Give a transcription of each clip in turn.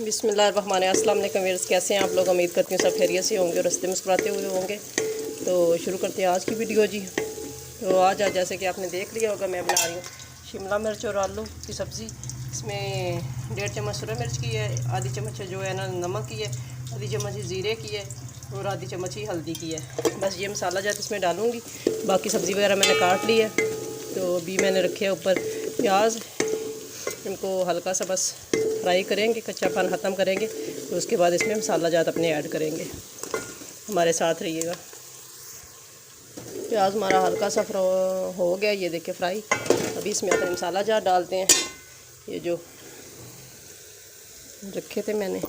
अस्सलाम वालेकुम व्यूअर्स, कैसे हैं आप लोग। उम्मीद करती हूँ सब खैरियत से होंगे और रस्ते मुस्कुराते हुए होंगे। तो शुरू करते हैं आज की वीडियो जी। तो आज जैसे कि आपने देख लिया होगा, मैं बना रही हूँ शिमला मिर्च और आलू की सब्ज़ी। इसमें 1.5 चम्मच सूरज मिर्च की है, आधी चम्मच जो है ना नमक की है, आधी चम्मच ज़ीरे की है और आधी चम्मच ही हल्दी की है। बस ये मसाला जाता इसमें डालूँगी। बाकी सब्ज़ी वगैरह मैंने काट ली है। तो अभी मैंने रखे है ऊपर प्याज, इनको हल्का सा बस फ्राई करेंगे, कच्चापन ख़त्म करेंगे। तो उसके बाद इसमें मसाला जात अपने ऐड करेंगे। हमारे साथ रहिएगा। प्याज हमारा हल्का सा हो गया, ये देखिए फ्राई। अभी इसमें अपने मसाला जात डालते हैं, ये जो रखे थे मैंने।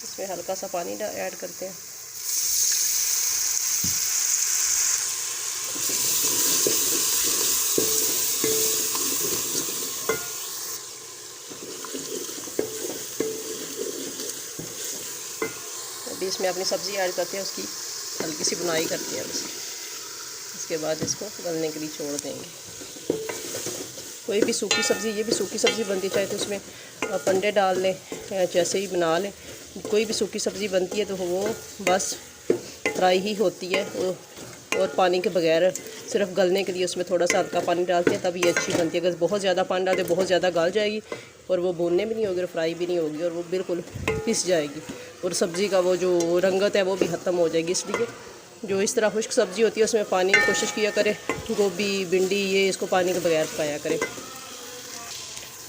इसमें हल्का सा पानी ऐड करते हैं। अभी इसमें अपनी सब्ज़ी ऐड करते हैं, उसकी हल्की सी बुनाई करते हैं बस। इसके बाद इसको गलने के लिए छोड़ देंगे। कोई भी सूखी सब्ज़ी, ये भी सूखी सब्ज़ी बनती, चाहे तो उसमें अंडे डाल लें या जैसे ही बना लें। कोई भी सूखी सब्ज़ी बनती है तो वो बस फ्राई ही होती है और पानी के बगैर, सिर्फ गलने के लिए उसमें थोड़ा सा हल्का पानी डालते हैं, तब ये अच्छी बनती है। अगर बहुत ज़्यादा पानी डालते बहुत ज़्यादा गल जाएगी और वो भूनने भी नहीं होगी और फ्राई भी नहीं होगी और वो बिल्कुल पिस जाएगी और सब्ज़ी का वो जो रंगत है वो भी ख़त्म हो जाएगी। इसलिए जो इस तरह खुश्क सब्ज़ी होती है उसमें पानी की कोशिश किया करें। गोभी, भिंडी, ये इसको पानी के बगैर पकाया करें।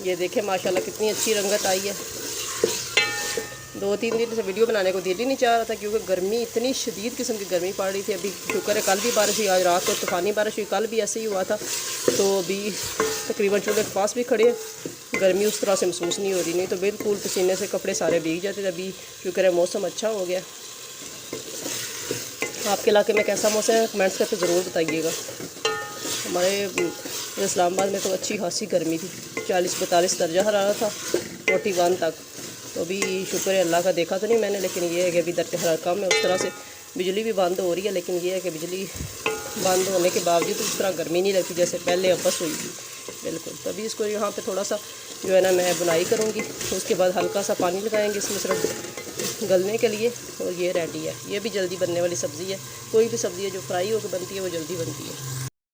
ये देखें माशाल्लाह कितनी अच्छी रंगत आई है। 2-3 दिन से वीडियो बनाने को दिल ही नहीं चाह रहा था, क्योंकि गर्मी, इतनी शदीद किस्म की गर्मी पड़ रही थी। अभी शुक्र है कल भी बारिश हुई, आज रात को तूफ़ानी बारिश हुई, कल भी ऐसे ही हुआ था। तो अभी तकरीबन चूल्हे के पास भी खड़े हैं, गर्मी उस तरह से महसूस नहीं हो रही। नहीं तो बिल्कुल पसीने से कपड़े सारे भीग जाते थे। अभी शुक्र है मौसम अच्छा हो गया। आपके इलाके में कैसा मौसम है कमेंट्स करके ज़रूर बताइएगा। हमारे इस्लामाबाद में तो अच्छी खासी गर्मी थी, 40-42 दर्जा हरारत था, 41 तक। तो अभी शुक्र है अल्लाह का, देखा तो नहीं मैंने, लेकिन ये है कि अभी दर्जा हरारत कम है। उस तरह से बिजली भी बंद हो रही है, लेकिन ये है कि बिजली बंद होने के बावजूद इस तरह गर्मी नहीं लगती जैसे पहले आपस हुई थी बिल्कुल। तभी इसको यहाँ पे थोड़ा सा जो है ना मैं बुनाई करूँगी। उसके बाद हल्का सा पानी लगाएंगे इसमें सिर्फ गलने के लिए, और ये रेडी है। ये भी जल्दी बनने वाली सब्ज़ी है। कोई भी सब्ज़ी है जो फ्राई होकर बनती है वो जल्दी बनती है।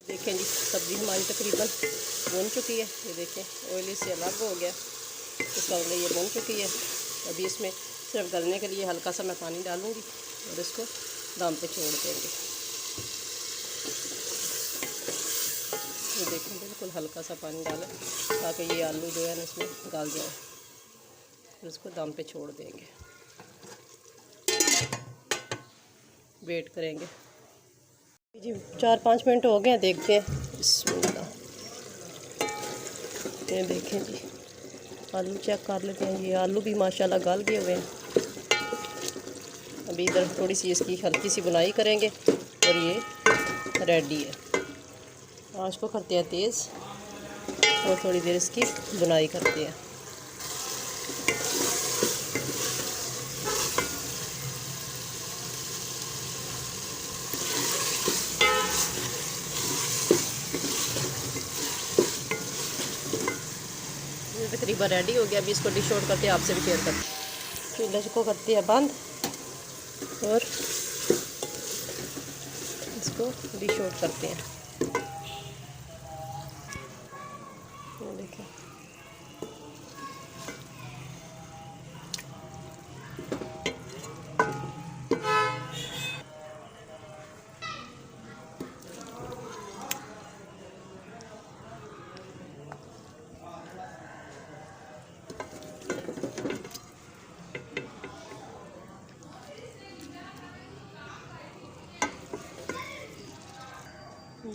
देखें जी, सब्ज़ी हमारी तकरीबन भुन चुकी है। ये देखें ऑयल इससे अलग हो गया, इसका मतलब ये भुन चुकी है। अभी इसमें सिर्फ गलने के लिए हल्का सा मैं पानी डालूँगी और इसको दम पे छोड़ देंगे। ये देखें बिल्कुल हल्का सा पानी डालें ताकि ये आलू जो है ना इसमें गल जाए, फिर इसको दम पे छोड़ देंगे। वेट करेंगे जी। 4-5 मिनट हो गए हैं, देखते हैं। बिस्मिल्लाह, ये देखें जी, आलू चेक कर लेते हैं। ये आलू भी माशाल्लाह गल गए हुए हैं। अभी इधर थोड़ी सी इसकी हल्की सी बुनाई करेंगे और ये रेडी है। आँच को करते हैं तेज़ और थोड़ी देर इसकी बुनाई करते हैं। ये तकरीबन रेडी हो गया। अभी इसको डिश आउट करते हैं, आपसे भी शेयर करते हैं। चूल्हे को करते हैं बंद और इसको डिश आउट करते हैं। देखें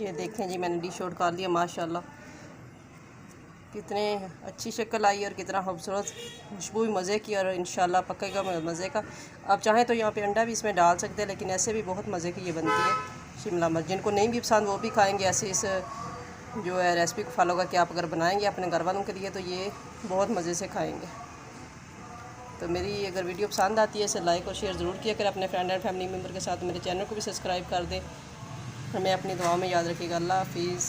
ये देखें जी, मैंने डिश आउट कर लिया। माशाल्लाह कितने अच्छी शक्ल आई और कितना खूबसूरत खुशबू भी मज़े की, और इंशाल्लाह पकेगा मज़े का। आप चाहें तो यहाँ पे अंडा भी इसमें डाल सकते हैं, लेकिन ऐसे भी बहुत मज़े की ये बनती है शिमला मिर्च। जिनको नहीं भी पसंद वो भी खाएंगे। ऐसे इस जो है रेसिपी को फॉलो करके आप अगर बनाएंगे अपने घर वालों के लिए तो ये बहुत मज़े से खाएँगे। तो मेरी अगर वीडियो पसंद आती है इसे लाइक और शेयर ज़रूर किया करें अपने फ्रेंड एंड फैमिली मेम्बर के साथ। मेरे चैनल को भी सब्सक्राइब कर दें। हमें अपनी दुआ में याद रखिएगा। अल्लाह हाफिज़।